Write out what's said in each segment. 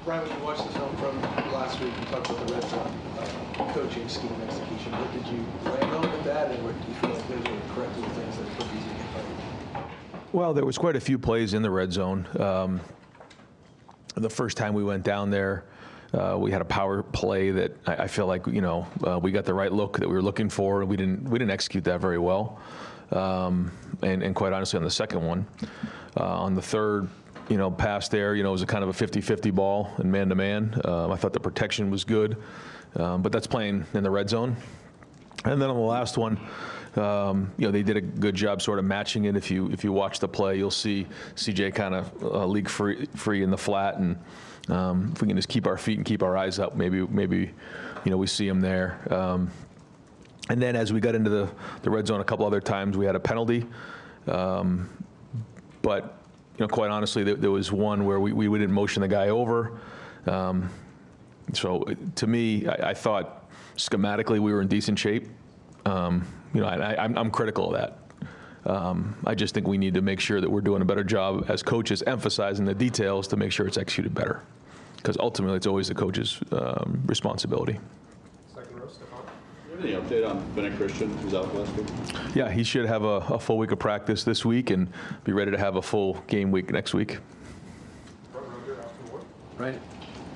Ryan, when you watched the film from last week, you talked about the red zone coaching, scheme, execution. What did you land on with that, and what do you feel like those are the correct little things that are easy to get right? Well, there was quite a few plays in the red zone. The first time we went down there, we had a power play that I feel like we got the right look that we were looking for. We didn't execute that very well, and quite honestly, on the second one, on the third, pass there, it was a kind of a 50-50 ball and man-to-man. I thought the protection was good, but that's playing in the red zone. And then on the last one, they did a good job sort of matching it. If you watch the play, you'll see CJ kind of leak free in the flat, and if we can just keep our feet and keep our eyes up, maybe we see him there. And then as we got into the red zone a couple other times, we had a penalty, but quite honestly, there was one where we didn't motion the guy over. So to me, I thought schematically we were in decent shape. I'm critical of that. I just think we need to make sure that we're doing a better job as coaches, emphasizing the details to make sure it's executed better. Because ultimately, it's always the coach's responsibility. Second row, Stefan. Do you have any update on Bennett Christian, who's out last week? Yeah, he should have a full week of practice this week and be ready to have a full game week next week. Right.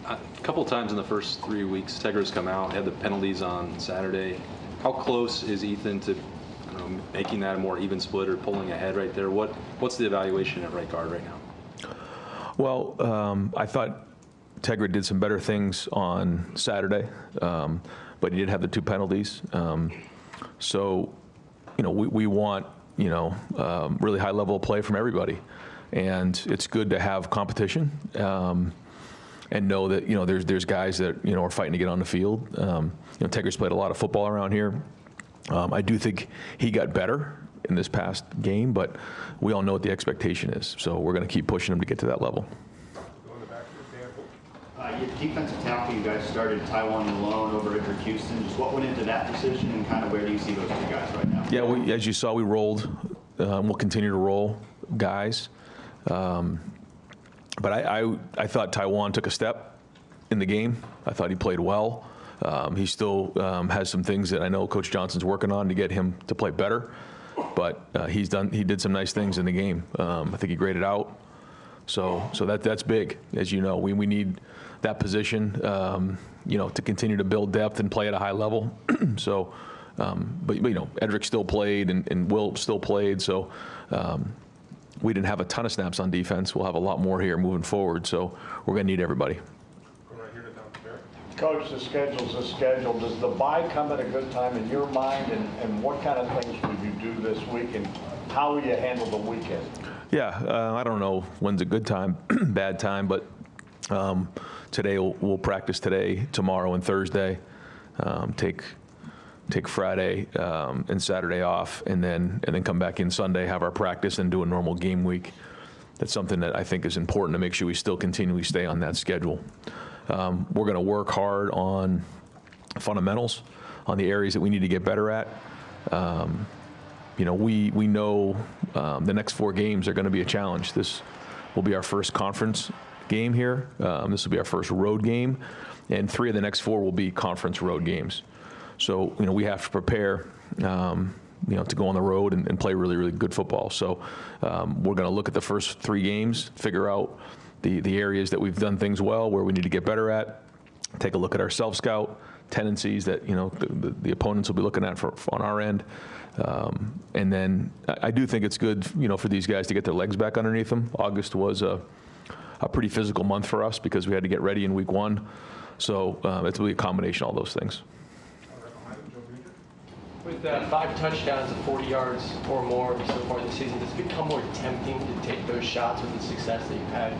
A couple of times in the first 3 weeks, Tegra's come out, had the penalties on Saturday. How close is Ethan to making that a more even split or pulling ahead right there? What's the evaluation at right guard right now? Well, I thought Tegra did some better things on Saturday, but he did have the 2 penalties. So, we want, really high level of play from everybody. And it's good to have competition and know that, there's guys that, are fighting to get on the field. Tegra's played a lot of football around here. I do think he got better in this past game, but we all know what the expectation is. So we're going to keep pushing him to get to that level. Your defensive tackle, you guys started Taiwan alone over Edric Houston. Just what went into that decision, and kind of where do you see those 2 guys right now? Yeah, as you saw, we rolled. We'll continue to roll guys. But I thought Taiwan took a step in the game. I thought he played well. He still has some things that I know Coach Johnson's working on to get him to play better. But he did some nice things in the game. I think he graded out. So that's big. As you know, we need that position, to continue to build depth and play at a high level. So, but Edric still played and Will still played. So we didn't have a ton of snaps on defense. We'll have a lot more here moving forward. So we're going to need everybody. Go right here to Don Barrett. Coach, the schedule's a schedule. Does the bye come at a good time in your mind, and what kind of things will you do this week, and how will you handle the weekend? Yeah, I don't know when's a good time, bad time, but today we'll practice today, tomorrow, and Thursday. Take Friday and Saturday off, and then come back in Sunday, have our practice, and do a normal game week. That's something that I think is important to make sure we still continually stay on that schedule. We're going to work hard on fundamentals, on the areas that we need to get better at. We know the next 4 games are going to be a challenge. This will be our first conference game here. This will be our first road game, and 3 of the next 4 will be conference road games. So, we have to prepare, to go on the road and play really, really good football. So we're going to look at the first 3 games, figure out the areas that we've done things well, where we need to get better at, take a look at our self-scout tendencies that, the opponents will be looking at on our end. And then I do think it's good, for these guys to get their legs back underneath them. August was a pretty physical month for us because we had to get ready in week 1. So it's really a combination of all those things. With 5 touchdowns and 40 yards or more so far this season, does it become more tempting to take those shots with the success that you've had?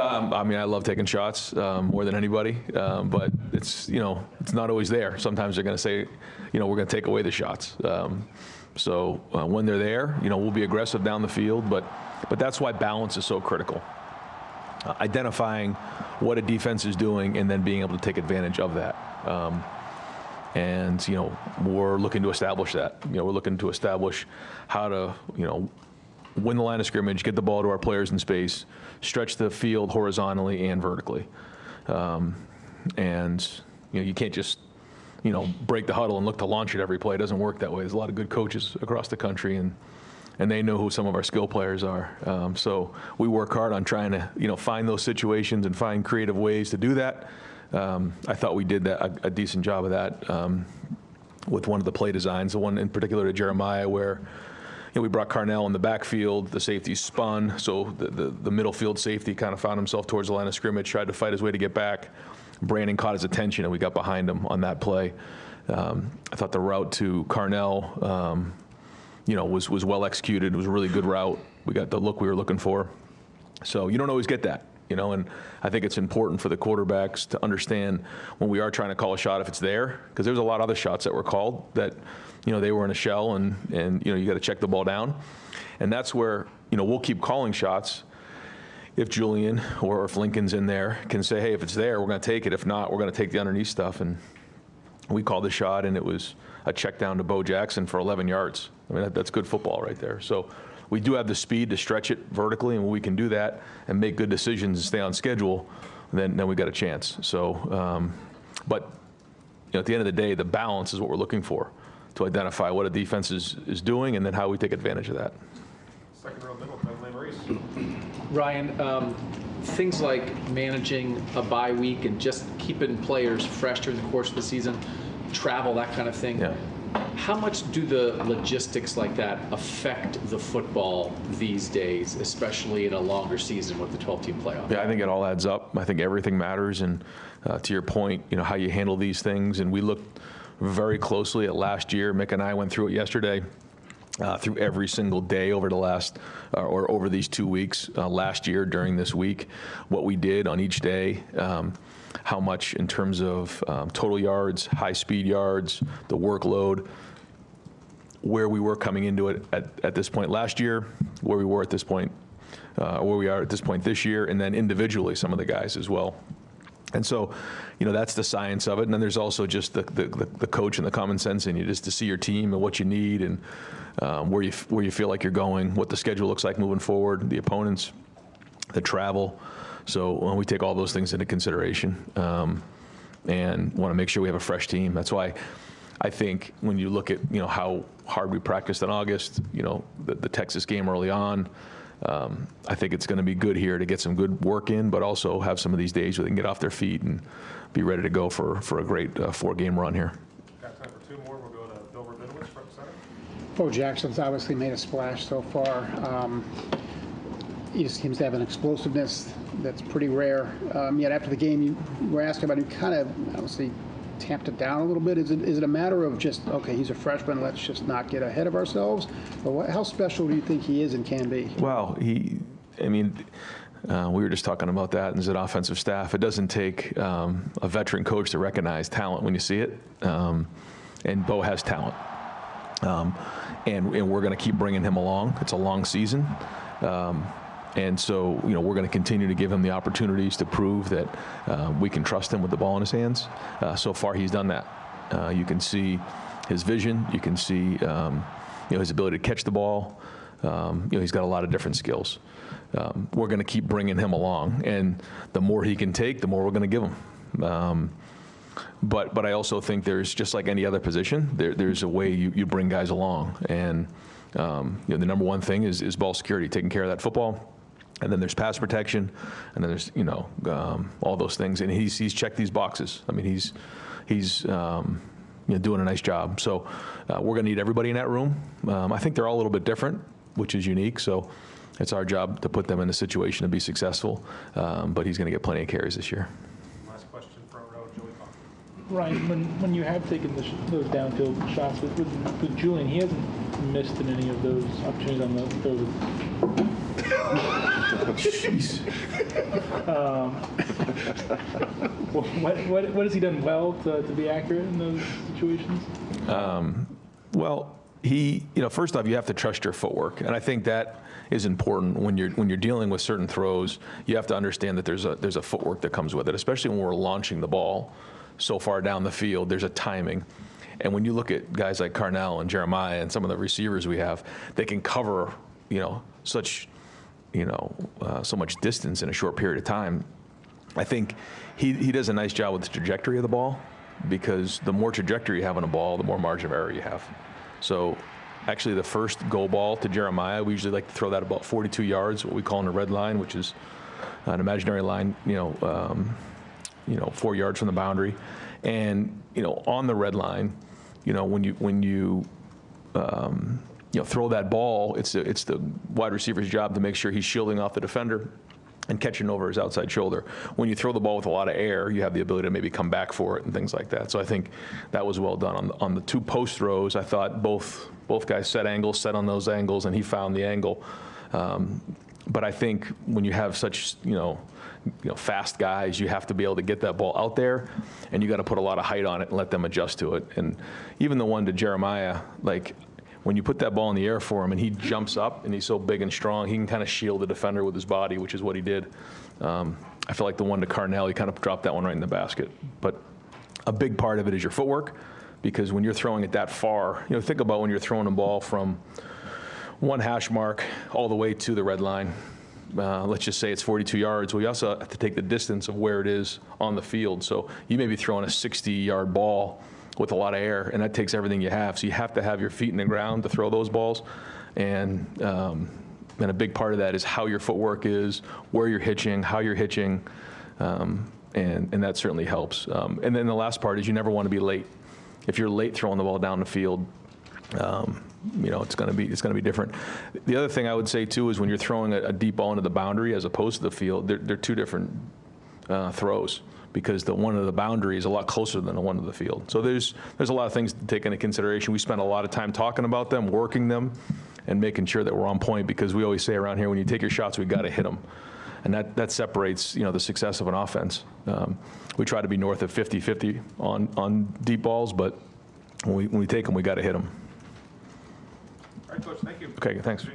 I love taking shots more than anybody, but it's not always there. Sometimes they're going to say, we're going to take away the shots. So when they're there, we'll be aggressive down the field, but that's why balance is so critical. Identifying what a defense is doing and then being able to take advantage of that. And we're looking to establish that. We're looking to establish how to, win the line of scrimmage, get the ball to our players in space, stretch the field horizontally and vertically. And you can't just break the huddle and look to launch it every play. It doesn't work that way. There's a lot of good coaches across the country, and they know who some of our skill players are. So we work hard on trying to find those situations and find creative ways to do that. I thought we did a decent job of that with one of the play designs, the one in particular to Jeremiah, where we brought Carnell in the backfield, the safety spun, so the middle field safety kind of found himself towards the line of scrimmage, tried to fight his way to get back. Brandon caught his attention, and we got behind him on that play. I thought the route to Carnell, was well executed. It was a really good route. We got the look we were looking for. So you don't always get that, and I think it's important for the quarterbacks to understand when we are trying to call a shot if it's there, because there's a lot of other shots that were called that, they were in a shell, and you got to check the ball down. And that's where, we'll keep calling shots if Julian or if Lincoln's in there can say, hey, if it's there, we're going to take it. If not, we're going to take the underneath stuff. And we called the shot, and it was a check down to Bo Jackson for 11 yards. I mean, that's good football right there. So we do have the speed to stretch it vertically, and when we can do that and make good decisions and stay on schedule, then we got a chance. So, but at the end of the day, the balance is what we're looking for, to identify what a defense is doing and then how we take advantage of that. Second row middle, Ben Maurice. Ryan, things like managing a bye week and just keeping players fresh during the course of the season, travel, that kind of thing. Yeah. How much do the logistics like that affect the football these days, especially in a longer season with the 12-team playoff? Yeah, I think it all adds up. I think everything matters. And to your point, how you handle these things. And we looked very closely at last year. Mick and I went through it yesterday. Through every single day over the last, or over these 2 weeks, last year during this week, what we did on each day, how much in terms of total yards, high-speed yards, the workload, where we were coming into it at this point last year, where we were at this point, where we are at this point this year, and then individually some of the guys as well. And so, that's the science of it. And then there's also just the coach and the common sense in you, just to see your team and what you need and where you feel like you're going, what the schedule looks like moving forward, the opponents, the travel. So we take all those things into consideration and want to make sure we have a fresh team. That's why I think when you look at how hard we practiced in August, the Texas game early on. I think it's going to be good here to get some good work in, but also have some of these days where they can get off their feet and be ready to go for a great 4-game run here. Got time for 2 more. We'll go to Bill Rabinowitz, front and center. Bo Jackson's obviously made a splash so far. He just seems to have an explosiveness that's pretty rare. Yet after the game, you were asking about him, kind of obviously tamped it down a little bit. Is it a matter of just, okay, he's a freshman, let's just not get ahead of ourselves? Or how special do you think he is and can be? Well, we were just talking about that as an offensive staff. It doesn't take a veteran coach to recognize talent when you see it, and Bo has talent. And we're going to keep bringing him along. It's a long season. And so, we're going to continue to give him the opportunities to prove that we can trust him with the ball in his hands. So far, he's done that. You can see his vision. You can see, his ability to catch the ball. He's got a lot of different skills. We're going to keep bringing him along, and the more he can take, the more we're going to give him. But I also think there's, just like any other position, there's a way you bring guys along, and the number one thing is ball security, taking care of that football. And then there's pass protection, and then there's all those things. And he's checked these boxes. I mean, he's doing a nice job. So we're going to need everybody in that room. I think they're all a little bit different, which is unique. So it's our job to put them in a situation to be successful. But he's going to get plenty of carries this year. Last question, front row, Joey Cox. Ryan, when you have taken those downfield shots with Julian, he hasn't missed in any of those opportunities on those. Jeez. What has he done well to be accurate in those situations? Well, first off, you have to trust your footwork, and I think that is important when you're dealing with certain throws. You have to understand that there's a footwork that comes with it, especially when we're launching the ball so far down the field. There's a timing. And when you look at guys like Carnell and Jeremiah and some of the receivers we have, they can cover such, so much distance in a short period of time. I think he does a nice job with the trajectory of the ball, because the more trajectory you have on a ball, the more margin of error you have. So actually the first goal ball to Jeremiah, we usually like to throw that about 42 yards, what we call in the red line, which is an imaginary line, 4 yards from the boundary. And, on the red line, when you throw that ball, it's the wide receiver's job to make sure he's shielding off the defender and catching over his outside shoulder. When you throw the ball with a lot of air, you have the ability to maybe come back for it and things like that. So I think that was well done. On the 2 post throws, I thought both guys set on those angles, and he found the angle. But I think when you have such, fast guys, you have to be able to get that ball out there, and you got to put a lot of height on it and let them adjust to it. And even the one to Jeremiah, when you put that ball in the air for him and he jumps up and he's so big and strong, he can kind of shield the defender with his body, which is what he did. I feel like the one to Carnell, he kind of dropped that one right in the basket. But a big part of it is your footwork, because when you're throwing it that far, think about when you're throwing a ball from 1 hash mark all the way to the red line. Let's just say it's 42 yards. Well, you also have to take the distance of where it is on the field. So you may be throwing a 60-yard ball with a lot of air, and that takes everything you have. So you have to have your feet in the ground to throw those balls. And a big part of that is how your footwork is, where you're hitching, how you're hitching, and that certainly helps. And then the last part is you never want to be late. If you're late throwing the ball down the field, it's going to be different. The other thing I would say too is when you're throwing a deep ball into the boundary as opposed to the field, they're 2 different throws, because the one of the boundary is a lot closer than the one of the field. So there's a lot of things to take into consideration. We spend a lot of time talking about them, working them, and making sure that we're on point, because we always say around here, when you take your shots, we got to hit them. And that separates, the success of an offense. We try to be north of 50-50 on deep balls, but when we take them, we got to hit them. All right, Coach, thank you. Okay, thanks.